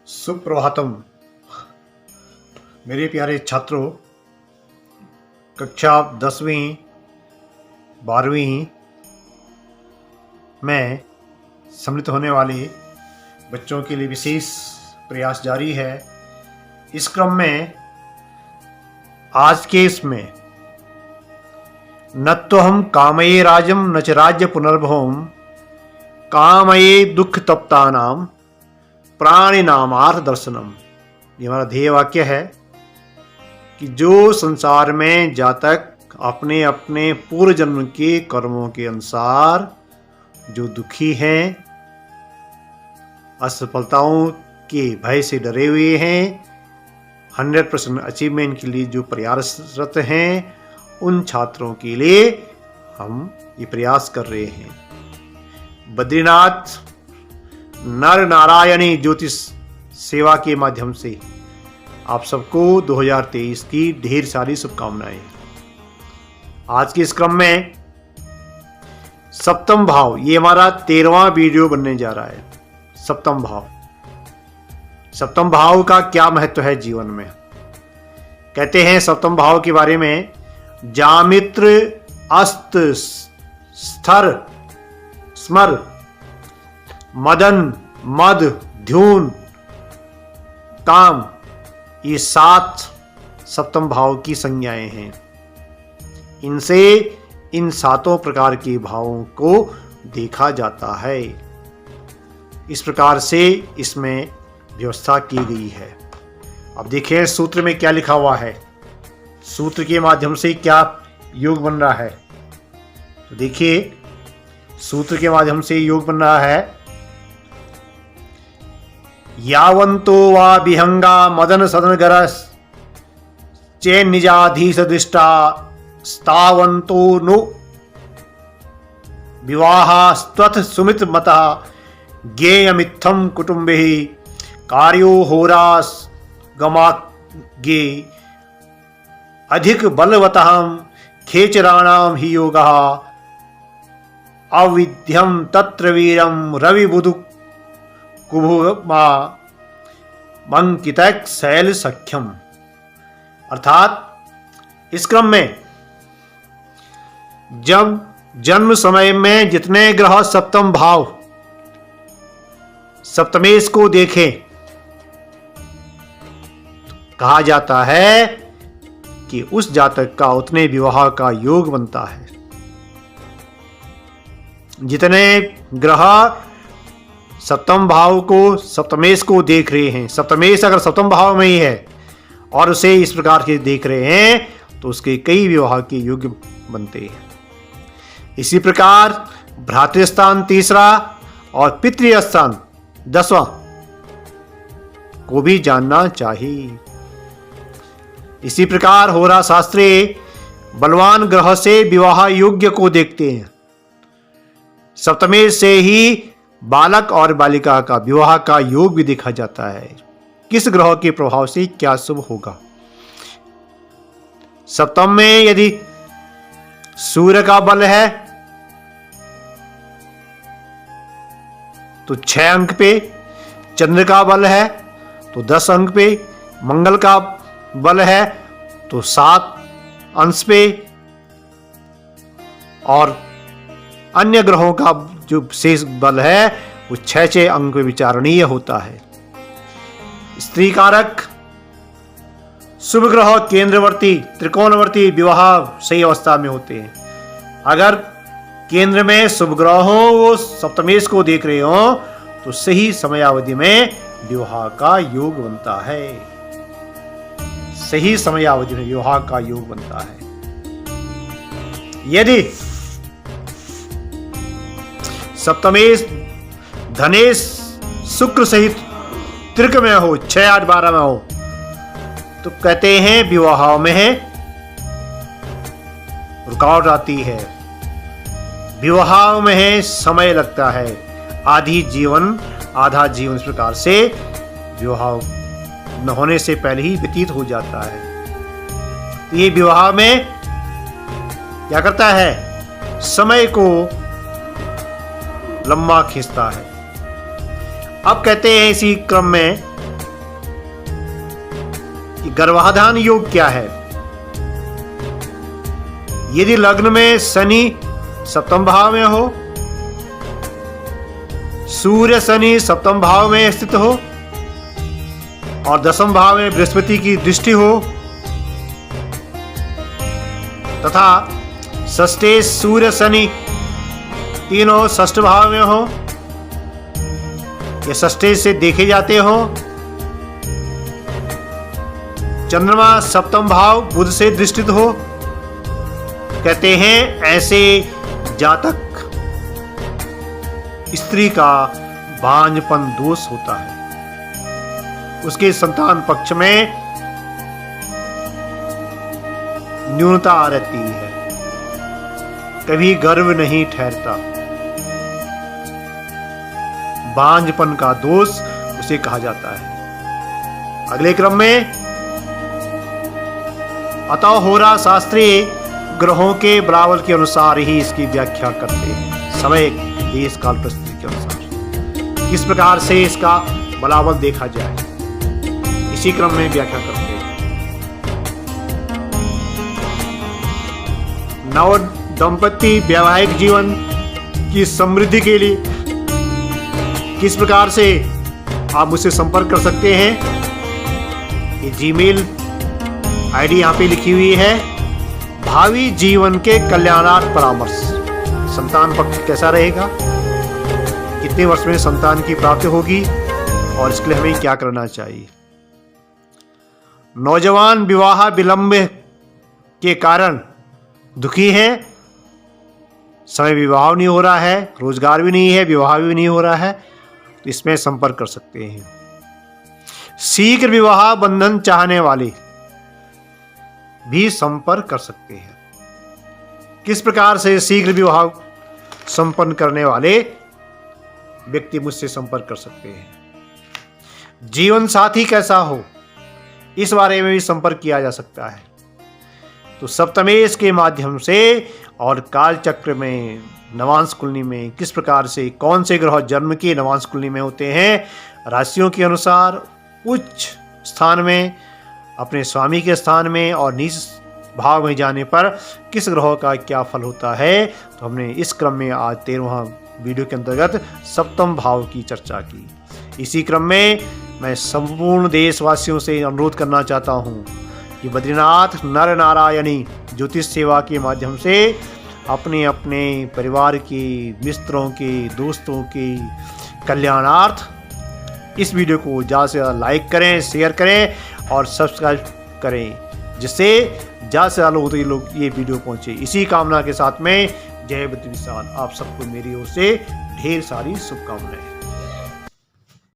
सुप्रभातम मेरे प्यारे छात्रों। कक्षा 10वीं 12वीं में सम्मिलित होने वाले बच्चों के लिए विशेष प्रयास जारी है। इस क्रम में आज के इसमें न तो हम कामये राजम न च राज्य पुनर्भवम कामये दुख तप्तानाम प्राणी नामार्थ दर्शनम, ये हमारा ध्येय वाक्य है कि जो संसार में जातक अपने अपने पूर्व जन्म के कर्मों के अनुसार जो दुखी हैं, असफलताओं के भय से डरे हुए हैं, 100% अचीवमेंट के लिए जो प्रयासरत हैं, उन छात्रों के लिए हम ये प्रयास कर रहे हैं। बद्रीनाथ नर नारायणी ज्योतिष सेवा के माध्यम से आप सबको 2023 की ढेर सारी शुभकामनाएं। आज के इस क्रम में सप्तम भाव, ये हमारा 13वां वीडियो बनने जा रहा है। सप्तम भाव का क्या महत्व है जीवन में। कहते हैं सप्तम भाव के बारे में, जामित्र अस्त स्थर स्मर मदन मद ध्यून काम, ये 7 सप्तम भाव की संज्ञाएं हैं। इनसे इन 7 प्रकार के भावों को देखा जाता है। इस प्रकार से इसमें व्यवस्था की गई है। अब देखिए सूत्र में क्या लिखा हुआ है, सूत्र के माध्यम से क्या योग बन रहा है। तो देखिए सूत्र के माध्यम से योग बन रहा है, यावंतो वा विहंगा मदन सदन गरस चे निजाधीश दृष्टा स्तावंतो नु विवाहा स्वथ सुमित मता ज्ञेयमित्थम कुटुंबे कार्यो होरास गमागे अधिक बलवतहम खेचराणाम ही योगः अविध्यम तत्र वीरम रवि बुधु कुभुमा मंकितक शैल सख्यम। अर्थात इस क्रम में जब जन्म समय में जितने ग्रह सप्तम भाव सप्तमेश को देखें, कहा जाता है कि उस जातक का उतने विवाह का योग बनता है। जितने ग्रह सप्तम भाव को सप्तमेश को देख रहे हैं, सप्तमेश अगर सप्तम भाव में ही है और उसे इस प्रकार के देख रहे हैं तो उसके कई विवाह के योग बनते हैं। इसी प्रकार भ्रातृस्थान 3रा और पितृस्थान 10वां को भी जानना चाहिए। इसी प्रकार होरा शास्त्रे बलवान ग्रह से विवाह योग्य को देखते हैं। सप्तमेश से ही बालक और बालिका का विवाह का योग भी देखा जाता है, किस ग्रह के प्रभाव से क्या शुभ होगा। सप्तम में यदि सूर्य का बल है तो 6 अंक पे, चंद्र का बल है तो 10 अंक पे, मंगल का बल है तो 7 अंश पे, और अन्य ग्रहों का जो शेष बल है वो 6 अंक पे विचारणीय होता है। स्त्री कारक शुभ ग्रह केंद्रवर्ती त्रिकोणवर्ती विवाह सही अवस्था में होते हैं। अगर केंद्र में शुभ ग्रह हो, वो सप्तमेश को देख रहे हो, तो सही समयावधि में विवाह का योग बनता है। सही समयावधि में विवाह का योग बनता है। यदि सप्तमेश धनेश शुक्र सहित त्रिक में हो, 6, 8, 12 में हो, तो कहते हैं विवाह में रुकावट आती है, विवाह में समय लगता है, आधा जीवन इस प्रकार से विवाह न होने से पहले ही व्यतीत हो जाता है। तो ये विवाह में क्या करता है, समय को लंबा खींचता है। अब कहते हैं इसी क्रम में कि गर्भाधान योग क्या है। यदि लग्न में शनि सप्तम भाव में हो, सूर्य शनि सप्तम भाव में स्थित हो और दसम भाव में बृहस्पति की दृष्टि हो तथा षष्ठे सूर्य शनि तीनों षष्ठ भाव में हो या षष्ठे से देखे जाते हो, चंद्रमा सप्तम भाव बुध से दृष्टित हो, कहते हैं ऐसे जातक स्त्री का बांझपन दोष होता है। उसके संतान पक्ष में न्यूनता रहती है, कभी गर्भ नहीं ठहरता। बांझपन का दोष उसे कहा जाता है। अगले क्रम में अतः होरा शास्त्री ग्रहों के बराबर के अनुसार ही इसकी व्याख्या करते हैं, समय देश काल परिस्थिति के अनुसार किस प्रकार से इसका बलाबल देखा जाए, इसी क्रम में व्याख्या करते हैं। नव दंपति वैवाहिक जीवन की समृद्धि के लिए किस प्रकार से आप मुझसे संपर्क कर सकते हैं। ये जीमेल आईडी यहाँ पे लिखी हुई है। भावी जीवन के कल्याणार्थ परामर्श, संतान पक्ष कैसा रहेगा, कितने वर्ष में संतान की प्राप्ति होगी और इसके लिए हमें क्या करना चाहिए। नौजवान विवाह विलंब के कारण दुखी हैं, समय विवाह नहीं हो रहा है, रोजगार भी नहीं है, विवाह भी नहीं हो रहा है, तो इसमें संपर्क कर सकते हैं। शीघ्र विवाह बंधन चाहने वाले भी संपर्क कर सकते हैं। किस प्रकार से शीघ्र विवाह संपन्न करने वाले व्यक्ति मुझसे संपर्क कर सकते हैं। जीवन साथी कैसा हो, इस बारे में भी संपर्क किया जा सकता है। तो सप्तमेश के माध्यम से और काल चक्र में नवांश कुंडली में किस प्रकार से कौन से ग्रह जन्म के नवांश कुंडली में होते हैं, राशियों के अनुसार उच्च स्थान में, अपने स्वामी के स्थान में और नीच भाव में जाने पर किस ग्रह का क्या फल होता है, तो हमने इस क्रम में आज 13वां वीडियो के अंतर्गत सप्तम भाव की चर्चा की। इसी क्रम में मैं संपूर्ण देशवासियों से अनुरोध करना चाहता हूँ कि बद्रीनाथ नर नारायणी ज्योतिष सेवा के माध्यम से अपने अपने परिवार की, मित्रों की, दोस्तों की कल्याणार्थ इस वीडियो को ज़्यादा से ज़्यादा लाइक करें, शेयर करें और सब्सक्राइब करें, जिससे ज़्यादा से ज़्यादा लोगों तक ये वीडियो पहुँचे। इसी कामना के साथ में जय बद्री विशाल, आप सबको मेरी ओर से ढेर सारी शुभकामनाएं।